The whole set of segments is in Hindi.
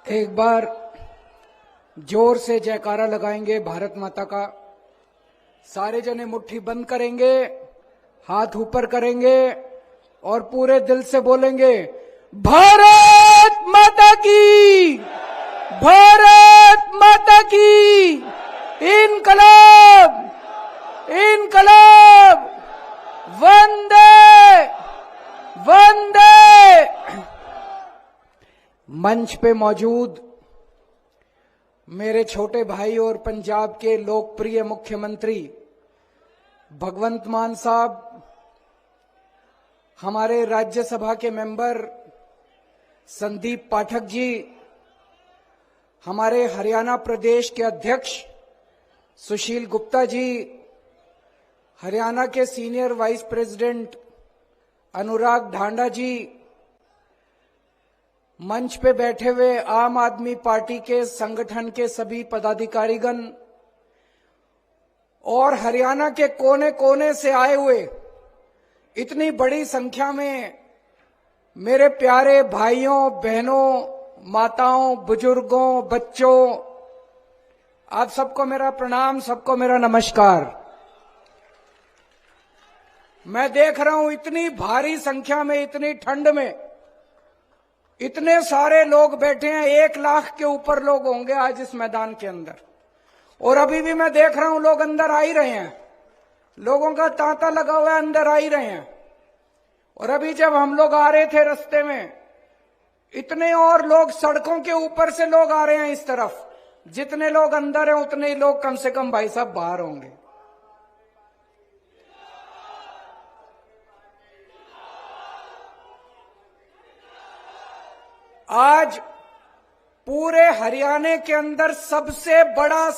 एक बार जोर से जयकारा लगाएंगे भारत माता का। सारे जने मुट्ठी बंद करेंगे, हाथ ऊपर करेंगे और पूरे दिल से बोलेंगे, भारत माता की, भारत माता की, इनकलाब, इनकलाब, वंदे वंदे। मंच पे मौजूद मेरे छोटे भाई और पंजाब के लोकप्रिय मुख्यमंत्री भगवंत मान साहब, हमारे राज्यसभा के मेंबर संदीप पाठक जी, हमारे हरियाणा प्रदेश के अध्यक्ष सुशील गुप्ता जी, हरियाणा के सीनियर वाइस प्रेसिडेंट अनुराग ढांडा जी, मंच पे बैठे हुए आम आदमी पार्टी के संगठन के सभी पदाधिकारीगण और हरियाणा के कोने कोने से आए हुए इतनी बड़ी संख्या में मेरे प्यारे भाइयों बहनों, माताओं, बुजुर्गों, बच्चों, आप सबको मेरा प्रणाम, सबको मेरा नमस्कार। मैं देख रहा हूं इतनी भारी संख्या में, इतनी ठंड में इतने सारे लोग बैठे हैं। 1 लाख के ऊपर लोग होंगे आज इस मैदान के अंदर, और अभी भी मैं देख रहा हूं लोग अंदर आ ही रहे हैं। लोगों का तांता लगा हुआ है, अंदर आ ही रहे हैं। और अभी जब हम लोग आ रहे थे रास्ते में, इतने और लोग सड़कों के ऊपर से लोग आ रहे हैं इस तरफ। जितने लोग अंदर हैं उतने ही लोग कम से कम भाई साहब बाहर होंगे। आज पूरे हरियाणा के अंदर सबसे बड़ा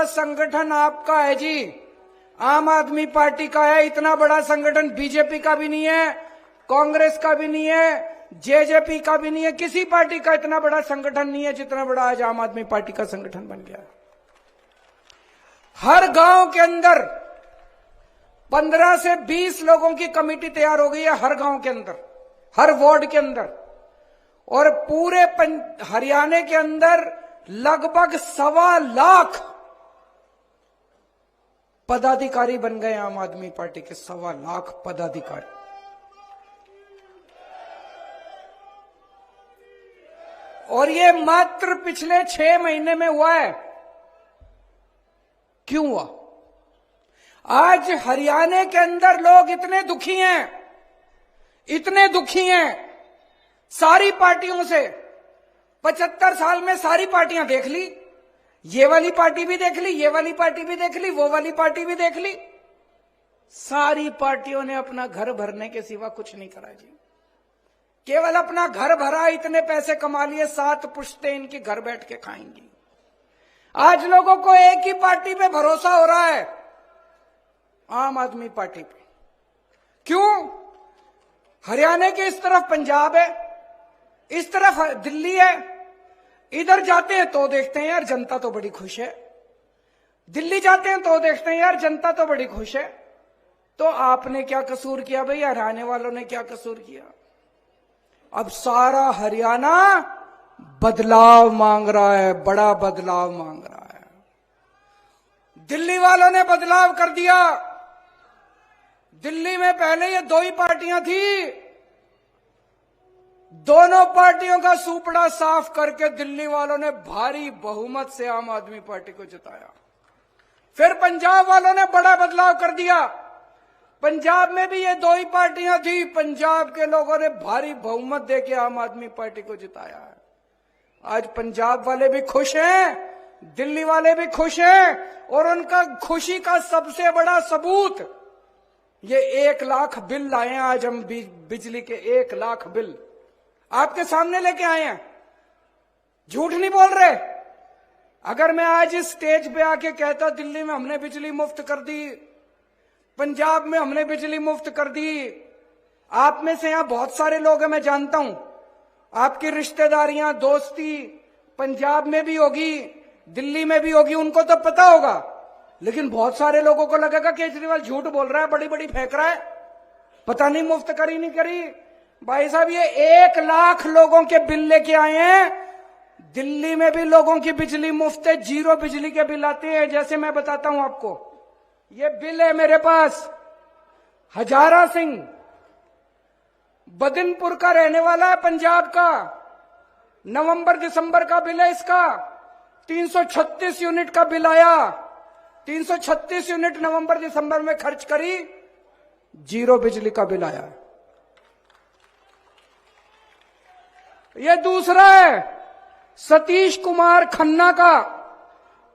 संगठन आपका है जी, आम आदमी पार्टी का है। इतना बड़ा संगठन बीजेपी का भी नहीं है, कांग्रेस का भी नहीं है, जेजेपी का भी नहीं है, किसी पार्टी का इतना बड़ा संगठन नहीं है जितना बड़ा आज आम आदमी पार्टी का संगठन बन गया। हर गांव के अंदर 15 से 20 लोगों की कमेटी तैयार हो गई है, हर गांव के अंदर, हर वार्ड के अंदर। और पूरे हरियाणा के अंदर लगभग 1.25 लाख पदाधिकारी बन गए आम आदमी पार्टी के। 1.25 लाख पदाधिकारी। और ये मात्र पिछले 6 महीने में हुआ है। क्यों हुआ? आज हरियाणा के अंदर लोग इतने दुखी हैं, इतने दुखी हैं सारी पार्टियों से। 75 साल में सारी पार्टियां देख ली, ये वाली पार्टी भी देख ली, ये वाली पार्टी भी देख ली, वो वाली पार्टी भी देख ली। सारी पार्टियों ने अपना घर भरने के सिवा कुछ नहीं करा जी। केवल अपना घर भरा, इतने पैसे कमा लिए, 7 पुश्तें इनकी घर बैठ के खाएंगी। आज लोगों को एक ही पार्टी पे भरोसा हो रहा है, आम आदमी पार्टी पे। क्यों? हरियाणा के इस तरफ पंजाब है, इस तरफ दिल्ली है। इधर जाते हैं तो देखते हैं यार जनता तो बड़ी खुश है, दिल्ली जाते हैं तो देखते हैं यार जनता तो बड़ी खुश है। तो आपने क्या कसूर किया भाई? हरियाणा वालों ने क्या कसूर किया? अब सारा हरियाणा बदलाव मांग रहा है, बड़ा बदलाव मांग रहा है। दिल्ली वालों ने बदलाव कर दिया। दिल्ली में पहले ये 2 ही पार्टियां थी, दोनों पार्टियों का सूपड़ा साफ करके दिल्ली वालों ने भारी बहुमत से आम आदमी पार्टी को जिताया। फिर पंजाब वालों ने बड़ा बदलाव कर दिया। पंजाब में भी ये 2 ही पार्टियां थी, पंजाब के लोगों ने भारी बहुमत देके आम आदमी पार्टी को जिताया है। आज पंजाब वाले भी खुश हैं, दिल्ली वाले भी खुश हैं। और उनका खुशी का सबसे बड़ा सबूत ये 1 लाख बिल लाए हैं। आज हम बिजली के 1 लाख बिल आपके सामने लेके आए हैं, झूठ नहीं बोल रहे। अगर मैं आज इस स्टेज पे आके कहता दिल्ली में हमने बिजली मुफ्त कर दी, पंजाब में हमने बिजली मुफ्त कर दी, आप में से यहां बहुत सारे लोग हैं, मैं जानता हूं, आपकी रिश्तेदारियां, दोस्ती पंजाब में भी होगी, दिल्ली में भी होगी, उनको तो पता होगा। लेकिन बहुत सारे लोगों को लगेगा केजरीवाल झूठ बोल रहा है, बड़ी बड़ी फेंक रहा है, पता नहीं मुफ्त करी नहीं करी। भाई साहब ये 1 लाख लोगों के बिल लेके आए हैं। दिल्ली में भी लोगों की बिजली मुफ्त है, 0 बिजली के बिल आते हैं। जैसे मैं बताता हूं आपको, ये बिल है मेरे पास। हजारा सिंह बदिनपुर का रहने वाला है, पंजाब का। नवंबर दिसंबर का बिल है इसका। 336 यूनिट का बिल आया। 336 यूनिट नवंबर दिसंबर में खर्च करी, 0 बिजली का बिल आया। ये दूसरा है सतीश कुमार खन्ना का।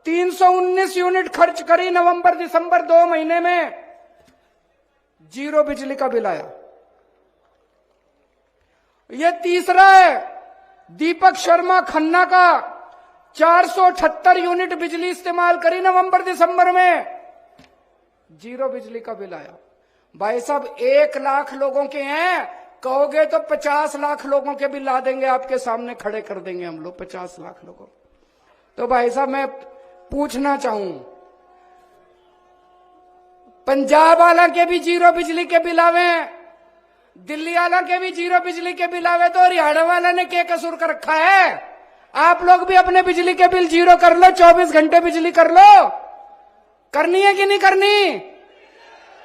319 यूनिट खर्च करी नवंबर दिसंबर 2 महीने में, 0 बिजली का बिल आया। यह तीसरा है दीपक शर्मा खन्ना का। 478 यूनिट बिजली इस्तेमाल करी नवंबर दिसंबर में, 0 बिजली का बिल आया। भाई साहब 1 लाख लोगों के हैं, कहोगे तो 50 लाख लोगों के बिल ला देंगे, आपके सामने खड़े कर देंगे हम लोग 50 लाख लोगों। तो भाई साहब मैं पूछना चाहूं, पंजाब वाला के भी 0 बिजली के बिल आवे, दिल्ली वाला के भी 0 बिजली के बिल आवे, तो हरियाणा वाला ने क्या कसूर कर रखा है? आप लोग भी अपने बिजली के बिल 0 कर लो, 24 घंटे बिजली कर लो। करनी है कि नहीं करनी?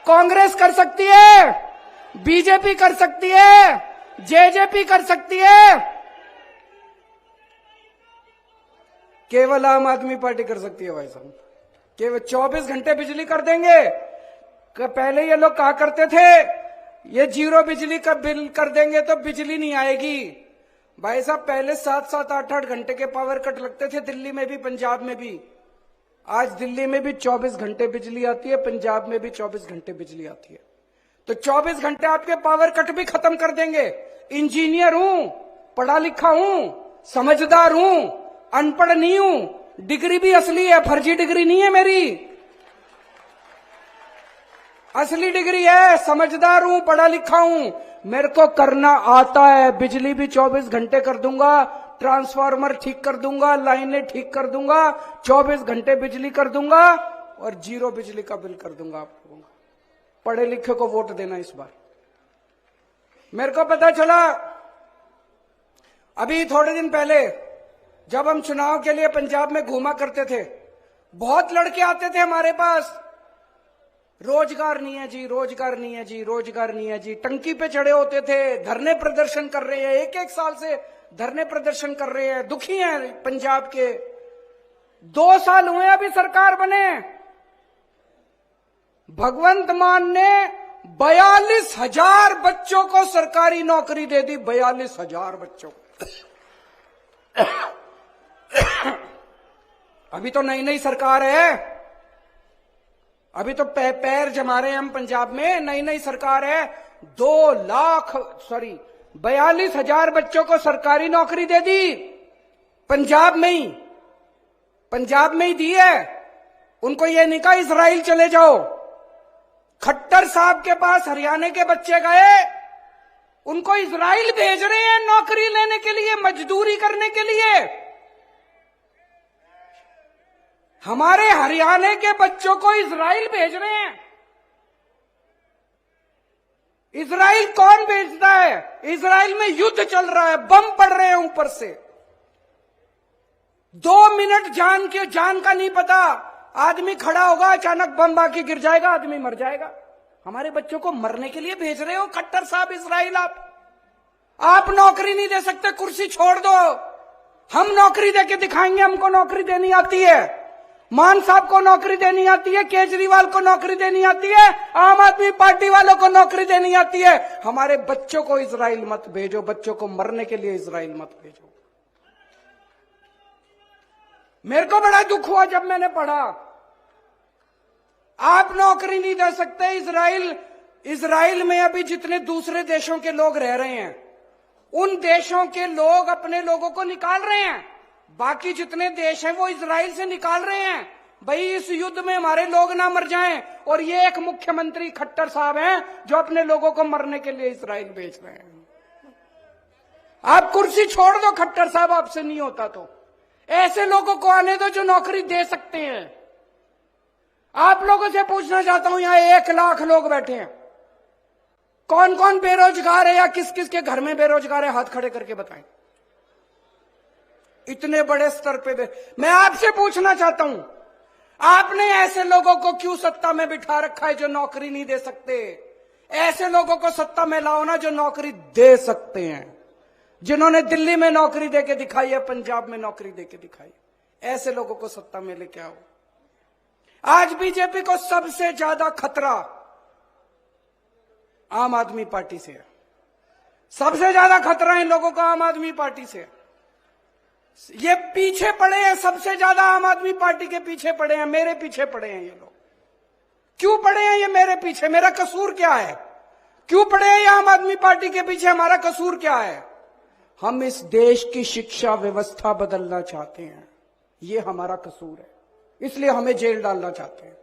कांग्रेस कर सकती है, बीजेपी कर सकती है, जेजेपी कर सकती है, केवल आम आदमी पार्टी कर सकती है। भाई साहब केवल 24 घंटे बिजली कर देंगे। पहले ये लोग कहा करते थे ये 0 बिजली का बिल कर देंगे तो बिजली नहीं आएगी। भाई साहब पहले 7-7, 8-8 घंटे के पावर कट लगते थे, दिल्ली में भी पंजाब में भी। आज दिल्ली में भी 24 घंटे बिजली आती है, पंजाब में भी 24 घंटे बिजली आती है। तो 24 घंटे आपके पावर कट भी खत्म कर देंगे। इंजीनियर हूं, पढ़ा लिखा हूं, समझदार हूं, अनपढ़ नहीं हूं, डिग्री भी असली है, फर्जी डिग्री नहीं है मेरी, असली डिग्री है। समझदार हूं, पढ़ा लिखा हूं, मेरे को करना आता है। बिजली भी 24 घंटे कर दूंगा, ट्रांसफार्मर ठीक कर दूंगा, लाइनें ठीक कर दूंगा, 24 घंटे बिजली कर दूंगा और 0 बिजली का बिल कर दूंगा आप लोगों का। पढ़े लिखे को वोट देना इस बार। मेरे को पता चला अभी थोड़े दिन पहले जब हम चुनाव के लिए पंजाब में घूमा करते थे, बहुत लड़के आते थे हमारे पास, रोजगार नहीं है जी, रोजगार नहीं है जी, रोजगार नहीं है जी। टंकी पे चढ़े होते थे, धरने प्रदर्शन कर रहे हैं, 1-1 साल से धरने प्रदर्शन कर रहे हैं, दुखी हैं पंजाब के। 2 साल हुए अभी सरकार बने, भगवंत मान ने 42,000 बच्चों को सरकारी नौकरी दे दी। 42,000 बच्चों को। अभी तो नई नई सरकार है, अभी तो पैर जमा रहे हैं हम पंजाब में, नई नई सरकार है। 42,000 बच्चों को सरकारी नौकरी दे दी पंजाब में ही, पंजाब में ही दी है। उनको ये नहीं कहा इजराइल चले जाओ। खट्टर साहब के पास हरियाणा के बच्चे गए, उनको इजराइल भेज रहे हैं नौकरी लेने के लिए, मजदूरी करने के लिए। हमारे हरियाणा के बच्चों को इजराइल भेज रहे हैं। इजराइल कौन भेजता है? इजराइल में युद्ध चल रहा है, बम पड़ रहे हैं ऊपर से। 2 मिनट जान का नहीं पता, आदमी खड़ा होगा, अचानक बम आके गिर जाएगा, आदमी मर जाएगा। हमारे बच्चों को मरने के लिए भेज रहे हो खट्टर साहब इजराइल। आप नौकरी नहीं दे सकते, कुर्सी छोड़ दो, हम नौकरी देके दिखाएंगे। हमको नौकरी देनी आती है, मान साहब को नौकरी देनी आती है, केजरीवाल को नौकरी देनी आती है, आम आदमी पार्टी वालों को नौकरी देनी आती है। हमारे बच्चों को इजराइल मत भेजो, बच्चों को मरने के लिए इजराइल मत भेजो। मेरे को बड़ा दुख हुआ जब मैंने पढ़ा आप नौकरी नहीं दे सकते। इजराइल में अभी जितने दूसरे देशों के लोग रह रहे हैं, उन देशों के लोग अपने लोगों को निकाल रहे हैं। बाकी जितने देश हैं वो इजराइल से निकाल रहे हैं। भाई इस युद्ध में हमारे लोग ना मर जाएं। और ये एक मुख्यमंत्री खट्टर साहब हैं जो अपने लोगों को मरने के लिए इजराइल भेज रहे हैं। आप कुर्सी छोड़ दो खट्टर साहब, आपसे नहीं होता तो ऐसे लोगों को आने दो जो नौकरी दे सकते हैं। आप लोगों से पूछना चाहता हूं, यहां 1 लाख लोग बैठे हैं, कौन कौन बेरोजगार है या किस किस के घर में बेरोजगार है, हाथ खड़े करके बताएं। इतने बड़े स्तर पे मैं आपसे पूछना चाहता हूं, आपने ऐसे लोगों को क्यों सत्ता में बिठा रखा है जो नौकरी नहीं दे सकते? ऐसे लोगों को सत्ता में लाओ ना जो नौकरी दे सकते हैं, जिन्होंने दिल्ली में नौकरी देके दिखाई है, पंजाब में नौकरी देके दिखाई, ऐसे लोगों को सत्ता में लेके आओ। आज बीजेपी को सबसे ज्यादा खतरा आम आदमी पार्टी से है। सबसे ज्यादा खतरा इन लोगों को आम आदमी पार्टी से है। ये पीछे पड़े हैं, सबसे ज्यादा आम आदमी पार्टी के पीछे पड़े हैं, मेरे पीछे पड़े हैं ये लोग। क्यों पड़े हैं ये मेरे पीछे? मेरा कसूर क्या है? क्यों पड़े हैं ये आम आदमी पार्टी के पीछे? हमारा कसूर क्या है? हम इस देश की शिक्षा व्यवस्था बदलना चाहते हैं, ये हमारा कसूर है, इसलिए हमें जेल डालना चाहते हैं।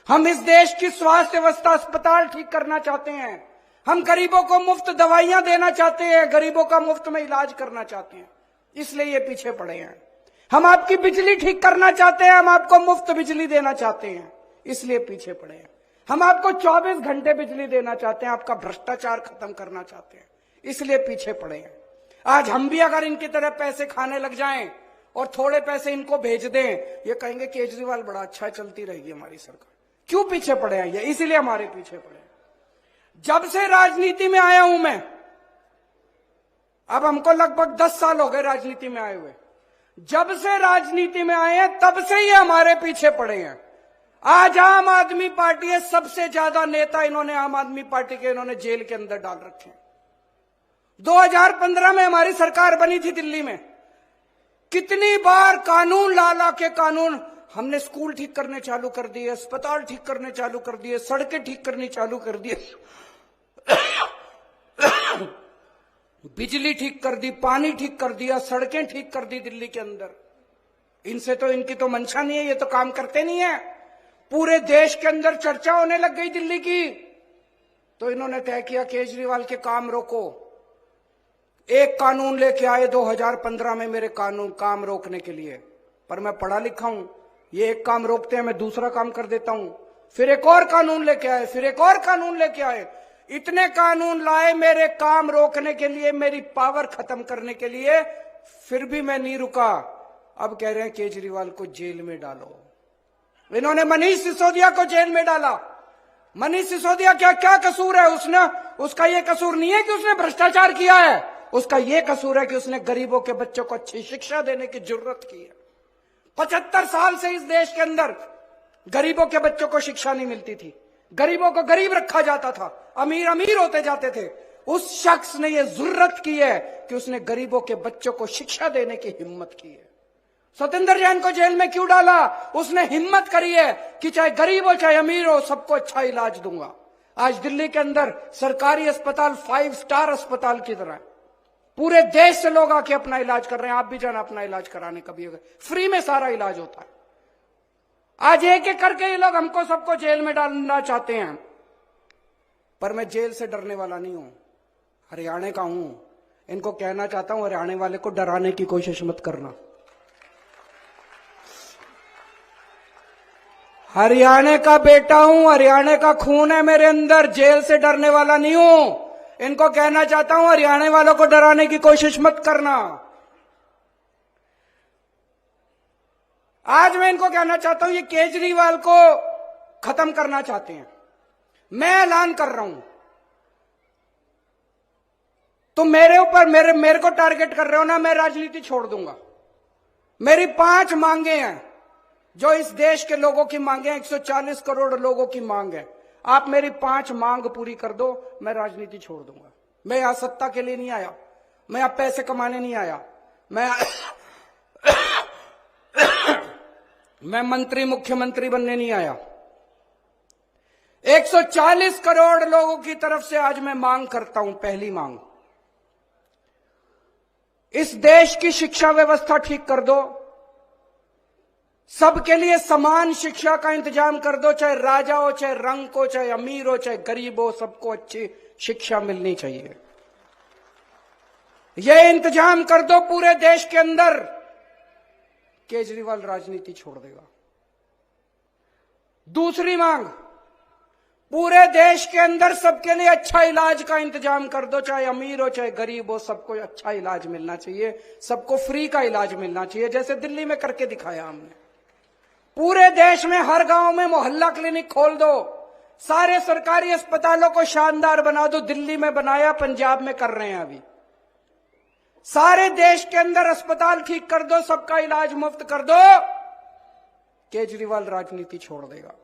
हम इस देश की स्वास्थ्य व्यवस्था, अस्पताल ठीक करना चाहते हैं। हम गरीबों को मुफ्त दवाइयां देना चाहते हैं, गरीबों का मुफ्त में इलाज करना चाहते हैं, इसलिए ये पीछे पड़े हैं। हम आपकी बिजली ठीक करना चाहते हैं, हम आपको मुफ्त बिजली देना चाहते हैं, इसलिए पीछे पड़े हैं। हम आपको 24 घंटे बिजली देना चाहते हैं, आपका भ्रष्टाचार खत्म करना चाहते हैं, इसलिए पीछे पड़े हैं। आज हम भी अगर इनकी तरह पैसे खाने लग जाएं और थोड़े पैसे इनको भेज दें, ये कहेंगे केजरीवाल बड़ा अच्छा, चलती रहेगी हमारी सरकार। क्यों पीछे पड़े हैं ये? इसीलिए हमारे पीछे पड़े हैं। जब से राजनीति में आया हूं मैं, अब हमको लगभग 10 साल हो गए राजनीति में आए हुए, जब से राजनीति में आए हैं तब से ये हमारे पीछे पड़े हैं। आज आम आदमी पार्टी है, सबसे ज्यादा नेता इन्होंने आम आदमी पार्टी के इन्होंने जेल के अंदर डाल रखे हैं। 2015 में हमारी सरकार बनी थी दिल्ली में, कितनी बार कानून ला के कानून, हमने स्कूल ठीक करने चालू कर दिए, अस्पताल ठीक करने चालू कर दिए, सड़कें ठीक करनी चालू कर दिए, बिजली ठीक कर दी, पानी ठीक कर दिया, सड़कें ठीक कर दी दिल्ली के अंदर। इनसे तो, इनकी तो मंशा नहीं है, ये तो काम करते नहीं है। पूरे देश के अंदर चर्चा होने लग गई दिल्ली की, तो इन्होंने तय किया केजरीवाल के काम रोको। एक कानून लेके आए 2015 में मेरे कानून काम रोकने के लिए, पर मैं पढ़ा लिखा हूं, ये एक काम रोकते हैं, मैं दूसरा काम कर देता हूं। फिर एक और कानून लेके आए, फिर एक और कानून लेके आए, इतने कानून लाए मेरे काम रोकने के लिए, मेरी पावर खत्म करने के लिए, फिर भी मैं नहीं रुका। अब कह रहे हैं केजरीवाल को जेल में डालो। इन्होंने मनीष सिसोदिया को जेल में डाला। मनीष सिसोदिया क्या कसूर है? उसका यह कसूर नहीं है कि उसने भ्रष्टाचार किया है, उसका यह कसूर है कि उसने गरीबों के बच्चों को अच्छी शिक्षा देने की जरूरत की है। 75 साल से इस देश के अंदर गरीबों के बच्चों को शिक्षा नहीं मिलती थी, गरीबों को गरीब रखा जाता था, अमीर अमीर होते जाते थे। उस शख्स ने यह जरूरत की है कि उसने गरीबों के बच्चों को शिक्षा देने की हिम्मत की है। सत्येंद्र जैन को जेल में क्यों डाला? उसने हिम्मत करी है कि चाहे गरीब हो चाहे अमीर हो, सबको अच्छा इलाज दूंगा। आज दिल्ली के अंदर सरकारी अस्पताल 5 स्टार अस्पताल की तरह है, पूरे देश से लोग आके अपना इलाज कर रहे हैं। आप भी जाना अपना इलाज कराने, कभी अगर फ्री में सारा इलाज होता है। आज एक एक करके ये लोग हमको सबको जेल में डालना चाहते हैं, पर मैं जेल से डरने वाला नहीं हूं, हरियाणा का हूं। इनको कहना चाहता हूं, हरियाणा वाले को डराने की कोशिश मत करना। हरियाणा का बेटा हूं, हरियाणा का खून है मेरे अंदर, जेल से डरने वाला नहीं हूं। इनको कहना चाहता हूं, हरियाणा वालों को डराने की कोशिश मत करना। आज मैं इनको कहना चाहता हूं, ये केजरीवाल को खत्म करना चाहते हैं। मैं ऐलान कर रहा हूं, तो मेरे ऊपर मेरे को टारगेट कर रहे हो ना, मैं राजनीति छोड़ दूंगा। मेरी 5 मांगे हैं, जो इस देश के लोगों की मांगे हैं, 140 करोड़ लोगों की मांग है। आप मेरी 5 मांग पूरी कर दो, मैं राजनीति छोड़ दूंगा। मैं यहां सत्ता के लिए नहीं आया, मैं यहां पैसे कमाने नहीं आया, मैं मंत्री मुख्यमंत्री बनने नहीं आया। 140 करोड़ लोगों की तरफ से आज मैं मांग करता हूं। पहली मांग, इस देश की शिक्षा व्यवस्था ठीक कर दो, सबके लिए समान शिक्षा का इंतजाम कर दो, चाहे राजा हो, चाहे रंग हो, चाहे अमीर हो, चाहे गरीब हो, सबको अच्छी शिक्षा मिलनी चाहिए। यह इंतजाम कर दो पूरे देश के अंदर, केजरीवाल राजनीति छोड़ देगा। दूसरी मांग, पूरे देश के अंदर सबके लिए अच्छा इलाज का इंतजाम कर दो, चाहे अमीर हो चाहे गरीब हो, सबको अच्छा इलाज मिलना चाहिए, सबको फ्री का इलाज मिलना चाहिए, जैसे दिल्ली में करके दिखाया हमने। पूरे देश में हर गांव में मोहल्ला क्लिनिक खोल दो, सारे सरकारी अस्पतालों को शानदार बना दो। दिल्ली में बनाया, पंजाब में कर रहे हैं अभी। सारे देश के अंदर अस्पताल ठीक कर दो, सबका इलाज मुफ्त कर दो। केजरीवाल राजनीति छोड़ देगा।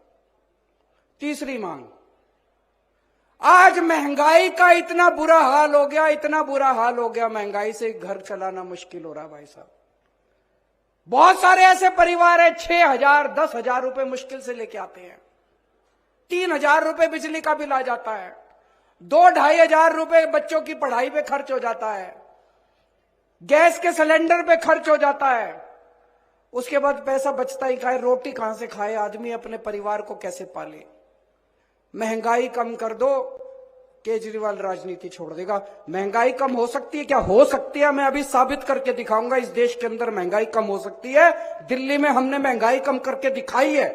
तीसरी मांग, आज महंगाई का इतना बुरा हाल हो गया, इतना बुरा हाल हो गया, महंगाई से घर चलाना मुश्किल हो रहा भाई साहब। बहुत सारे ऐसे परिवार है 6,000 10,000 रुपए मुश्किल से लेके आते हैं, 3,000 रुपए बिजली का बिल आ जाता है, 2-2,500 रुपए बच्चों की पढ़ाई पे खर्च हो जाता है, गैस के सिलेंडर पे खर्च हो जाता है। उसके बाद पैसा बचता ही खाए, रोटी कहां से खाए आदमी, अपने परिवार को कैसे पाले। महंगाई कम कर दो, केजरीवाल राजनीति छोड़ देगा। महंगाई कम हो सकती है क्या? हो सकती है, मैं अभी साबित करके दिखाऊंगा। इस देश के अंदर महंगाई कम हो सकती है। दिल्ली में हमने महंगाई कम करके दिखाई है,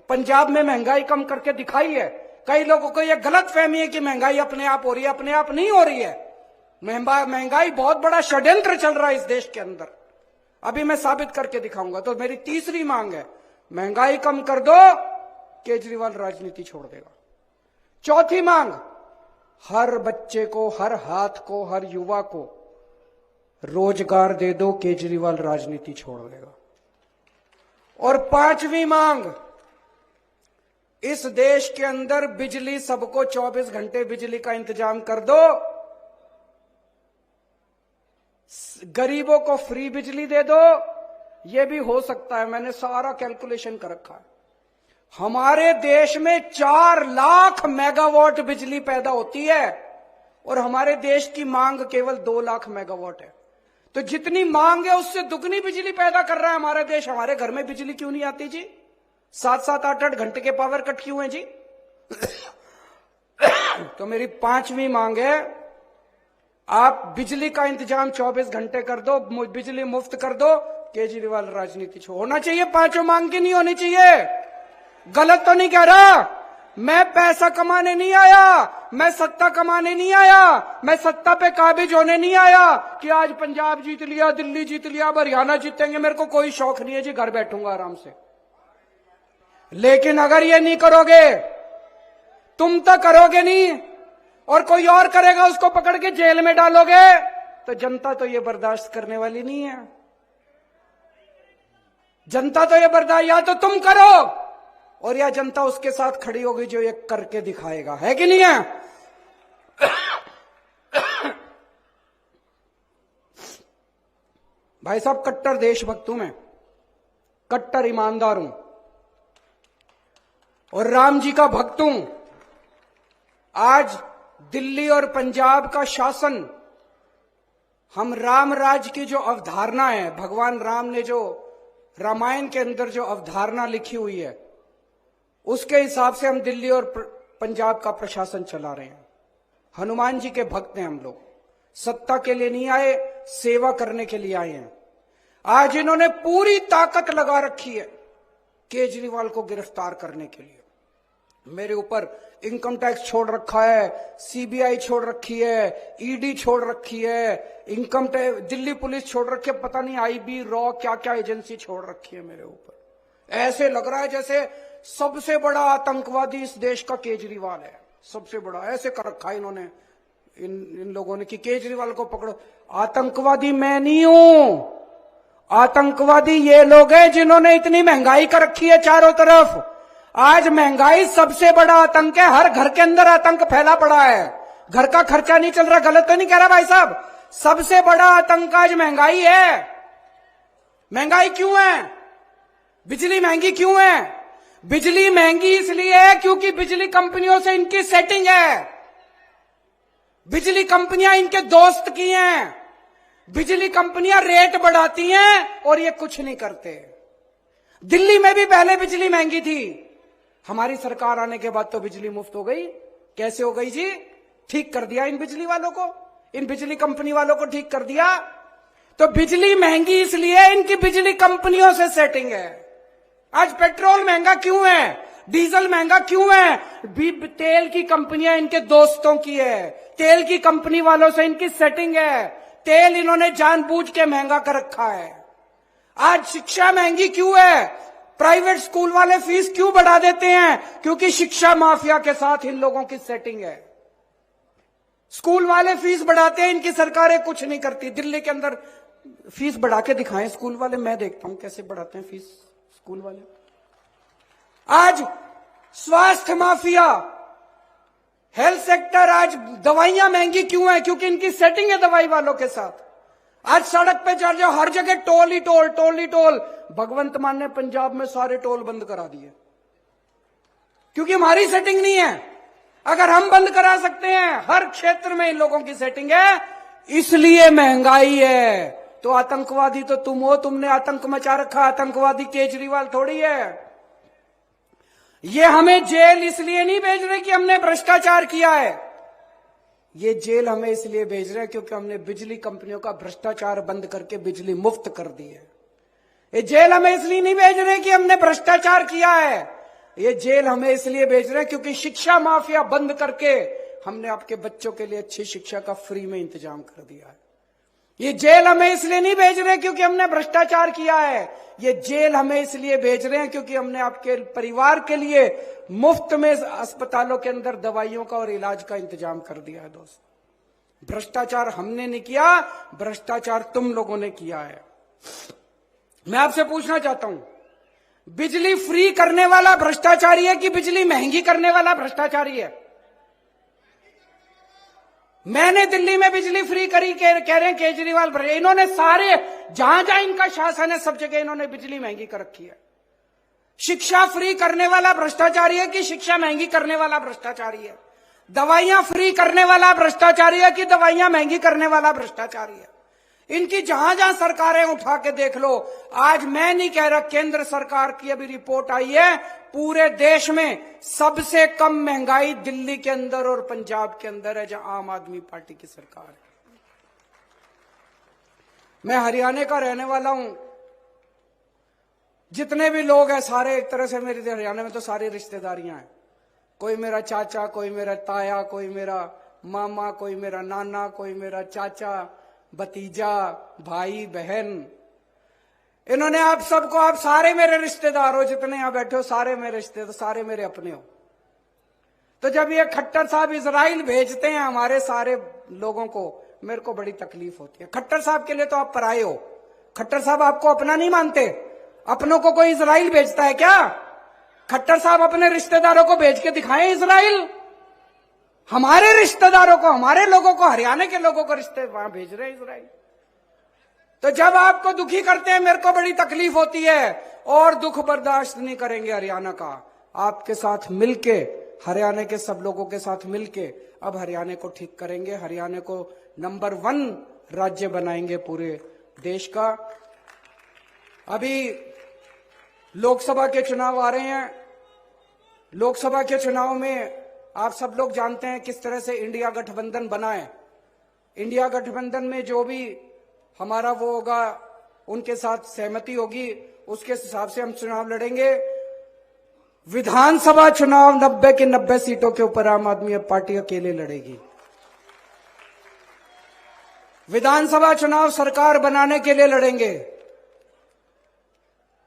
पंजाब में महंगाई कम करके दिखाई है। कई लोगों को यह गलत फहमी है कि महंगाई अपने आप हो रही है, अपने आप नहीं हो रही है। महंगाई बहुत बड़ा षड्यंत्र चल रहा है इस देश के अंदर, अभी मैं साबित करके दिखाऊंगा। तो मेरी तीसरी मांग है, महंगाई कम कर दो, केजरीवाल राजनीति छोड़ देगा। चौथी मांग, हर बच्चे को, हर हाथ को, हर युवा को रोजगार दे दो, केजरीवाल राजनीति छोड़ देगा। और पांचवी मांग, इस देश के अंदर बिजली सबको 24 घंटे बिजली का इंतजाम कर दो, गरीबों को फ्री बिजली दे दो। यह भी हो सकता है, मैंने सारा कैलकुलेशन कर रखा है। हमारे देश में 4 लाख मेगावाट बिजली पैदा होती है और हमारे देश की मांग केवल 2 लाख मेगावाट है। तो जितनी मांग है उससे दुगनी बिजली पैदा कर रहा है हमारा देश। हमारे घर में बिजली क्यों नहीं आती जी? 7-7 8-8 घंटे के पावर कट क्यों है जी? तो मेरी पांचवी मांग है, आप बिजली का इंतजाम 24 घंटे कर दो, बिजली मुफ्त कर दो, केजरीवाल राजनीति छोड़। होना चाहिए पांचों मांग की, नहीं होनी चाहिए। गलत तो नहीं कह रहा, मैं पैसा कमाने नहीं आया, मैं सत्ता कमाने नहीं आया, मैं सत्ता पे काबिज होने नहीं आया कि आज पंजाब जीत लिया, दिल्ली जीत लिया, अब हरियाणा जीतेंगे। मेरे को कोई शौक नहीं है जी, घर बैठूंगा आराम से। लेकिन अगर ये नहीं करोगे, तुम तो करोगे नहीं और कोई और करेगा, उसको पकड़ के जेल में डालोगे, तो जनता तो ये बर्दाश्त करने वाली नहीं है। जनता तो ये बर्दाश्त, या तो तुम करो और या जनता उसके साथ खड़ी होगी जो ये करके दिखाएगा, है कि नहीं है? भाई साहब, कट्टर देशभक्त हूं मैं, कट्टर ईमानदार हूं और राम जी का भक्त हूं। आज दिल्ली और पंजाब का शासन, हम राम राज की जो अवधारणा है, भगवान राम ने जो रामायण के अंदर जो अवधारणा लिखी हुई है, उसके हिसाब से हम दिल्ली और पंजाब का प्रशासन चला रहे हैं। हनुमान जी के भक्त हैं हम लोग, सत्ता के लिए नहीं आए, सेवा करने के लिए आए हैं। आज इन्होंने पूरी ताकत लगा रखी है केजरीवाल को गिरफ्तार करने के लिए। मेरे ऊपर इनकम टैक्स छोड़ रखा है, सीबीआई छोड़ रखी है, ईडी छोड़ रखी है, इनकम टैक्स, दिल्ली पुलिस छोड़ रखी है, पता नहीं आईबी, रॉ, क्या क्या एजेंसी छोड़ रखी है मेरे ऊपर। ऐसे लग रहा है जैसे सबसे बड़ा आतंकवादी इस देश का केजरीवाल है, सबसे बड़ा। ऐसे कर रखा है इन्होंने, इन लोगों ने कि केजरीवाल को पकड़ो। आतंकवादी मैं नहीं हूं, आतंकवादी ये लोग हैं जिन्होंने इतनी महंगाई कर रखी है चारों तरफ। आज महंगाई सबसे बड़ा आतंक है, हर घर के अंदर आतंक फैला पड़ा है, घर का खर्चा नहीं चल रहा। गलत तो नहीं कह रहा भाई साहब? सबसे बड़ा आतंक आज महंगाई है। महंगाई क्यों है? बिजली महंगी क्यों है? बिजली महंगी इसलिए है क्योंकि बिजली कंपनियों से इनकी सेटिंग है, बिजली कंपनियां इनके दोस्त की हैं, बिजली कंपनियां रेट बढ़ाती हैं और ये कुछ नहीं करते। दिल्ली में भी पहले बिजली महंगी थी, हमारी सरकार आने के बाद तो बिजली मुफ्त हो गई। कैसे हो गई जी? ठीक कर दिया इन बिजली वालों को, इन बिजली कंपनी वालों को ठीक कर दिया। तो बिजली महंगी इसलिए इनकी बिजली कंपनियों से सेटिंग है। आज पेट्रोल महंगा क्यों है? डीजल महंगा क्यों है? तेल की कंपनियां इनके दोस्तों की है, तेल की कंपनी वालों से इनकी सेटिंग है, तेल इन्होंने जानबूझ के महंगा कर रखा है। आज शिक्षा महंगी क्यों है? प्राइवेट स्कूल वाले फीस क्यों बढ़ा देते हैं? क्योंकि शिक्षा माफिया के साथ इन लोगों की सेटिंग है। स्कूल वाले फीस बढ़ाते हैं, इनकी सरकारें कुछ नहीं करती। दिल्ली के अंदर फीस बढ़ा के दिखाएं स्कूल वाले, मैं देखता हूं कैसे बढ़ाते हैं फीस स्कूल वाले। आज स्वास्थ्य माफिया, हेल्थ सेक्टर, आज दवाइयां महंगी क्यों है? क्योंकि इनकी सेटिंग है दवाई वालों के साथ। आज सड़क पे चल जाओ, हर जगह टोल ही टोल, टोल ही टोल। भगवंत मान ने पंजाब में सारे टोल बंद करा दिए क्योंकि हमारी सेटिंग नहीं है। अगर हम बंद करा सकते हैं, हर क्षेत्र में इन लोगों की सेटिंग है, इसलिए महंगाई है। तो आतंकवादी तो तुम हो, तुमने आतंक मचा रखा। आतंकवादी केजरीवाल थोड़ी है। ये हमें जेल इसलिए नहीं भेज रहे कि हमने भ्रष्टाचार किया है, ये जेल हमें इसलिए भेज रहे हैं क्योंकि हमने बिजली कंपनियों का भ्रष्टाचार बंद करके बिजली मुफ्त कर दी है। ये जेल हमें इसलिए नहीं भेज रहे कि हमने भ्रष्टाचार किया है, ये जेल हमें इसलिए भेज रहे हैं क्योंकि शिक्षा माफिया बंद करके हमने आपके बच्चों के लिए अच्छी शिक्षा का फ्री में इंतजाम कर दिया है। ये जेल हमें इसलिए नहीं भेज रहे क्योंकि हमने भ्रष्टाचार किया है, ये जेल हमें इसलिए भेज रहे हैं क्योंकि हमने आपके परिवार के लिए मुफ्त में अस्पतालों के अंदर दवाइयों का और इलाज का इंतजाम कर दिया है। दोस्त, भ्रष्टाचार हमने नहीं किया, भ्रष्टाचार तुम लोगों ने किया है। मैं आपसे पूछना चाहता हूं, बिजली फ्री करने वाला भ्रष्टाचारी है कि बिजली महंगी करने वाला भ्रष्टाचारी है? मैंने दिल्ली में बिजली फ्री करी, कह रहे हैं केजरीवाल। इन्होंने सारे जहां जहां इनका शासन है सब जगह इन्होंने बिजली महंगी कर रखी है। शिक्षा फ्री करने वाला भ्रष्टाचारी है कि शिक्षा महंगी करने वाला भ्रष्टाचारी है? दवाइयां फ्री करने वाला भ्रष्टाचारी है कि दवाइयां महंगी करने वाला भ्रष्टाचारी है? इनकी जहां जहां सरकारें उठा के देख लो। आज मैं नहीं कह रहा, केंद्र सरकार की अभी रिपोर्ट आई है, पूरे देश में सबसे कम महंगाई दिल्ली के अंदर और पंजाब के अंदर है, जहां आम आदमी पार्टी की सरकार है। मैं हरियाणा का रहने वाला हूं। जितने भी लोग हैं सारे एक तरह से मेरे हरियाणा में तो सारी रिश्तेदारियां हैं। कोई मेरा चाचा, कोई मेरा ताया, कोई मेरा मामा, कोई मेरा नाना, कोई मेरा चाचा, भतीजा, भाई, बहन। इन्होंने आप सबको, आप सारे मेरे रिश्तेदार हो, जितने यहां बैठे हो सारे मेरे रिश्तेदार, सारे मेरे अपने हो। तो जब ये खट्टर साहब इजराइल भेजते हैं हमारे सारे लोगों को, मेरे को बड़ी तकलीफ होती है। खट्टर साहब के लिए तो आप पराये हो। खट्टर साहब आपको अपना नहीं मानते। अपनों को कोई इजराइल भेजता है क्या? खट्टर साहब अपने रिश्तेदारों को भेज के दिखाएं इजराइल। हमारे रिश्तेदारों को, हमारे लोगों को, हरियाणा के लोगों को रिश्ते वहां भेज रहे हैं इजराइल। तो जब आपको दुखी करते हैं मेरे को बड़ी तकलीफ होती है, और दुख बर्दाश्त नहीं करेंगे हरियाणा का। आपके साथ मिलके, हरियाणा के सब लोगों के साथ मिलके अब हरियाणा को ठीक करेंगे। हरियाणा को नंबर 1 राज्य बनाएंगे पूरे देश का। अभी लोकसभा के चुनाव आ रहे हैं। लोकसभा के चुनाव में आप सब लोग जानते हैं किस तरह से इंडिया गठबंधन बना है। इंडिया गठबंधन में जो भी हमारा वो होगा, उनके साथ सहमति होगी, उसके हिसाब से हम चुनाव लड़ेंगे। विधानसभा चुनाव 90 के 90 सीटों के ऊपर आम आदमी पार्टी अकेले लड़ेगी। विधानसभा चुनाव सरकार बनाने के लिए लड़ेंगे।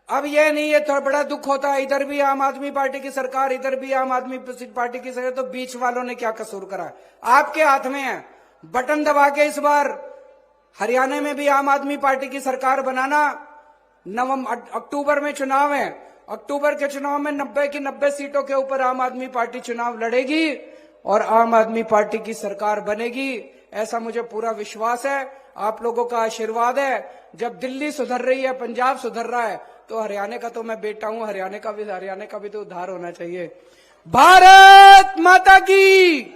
अब ये नहीं, ये थोड़ा बड़ा दुख होता है, इधर भी आम आदमी पार्टी की सरकार, इधर भी आम आदमी पार्टी की सरकार, तो बीच वालों ने क्या कसूर करा? आपके हाथ में है, बटन दबा के इस बार हरियाणा में भी आम आदमी पार्टी की सरकार बनाना। अक्टूबर में चुनाव है। अक्टूबर के चुनाव में 90 की 90 सीटों के ऊपर आम आदमी पार्टी चुनाव लड़ेगी और आम आदमी पार्टी की सरकार बनेगी, ऐसा मुझे पूरा विश्वास है। आप लोगों का आशीर्वाद है। जब दिल्ली सुधर रही है, पंजाब सुधर रहा है, तो हरियाणा का तो मैं बेटा हूं, हरियाणा का भी तो उद्धार होना चाहिए। भारत माता की।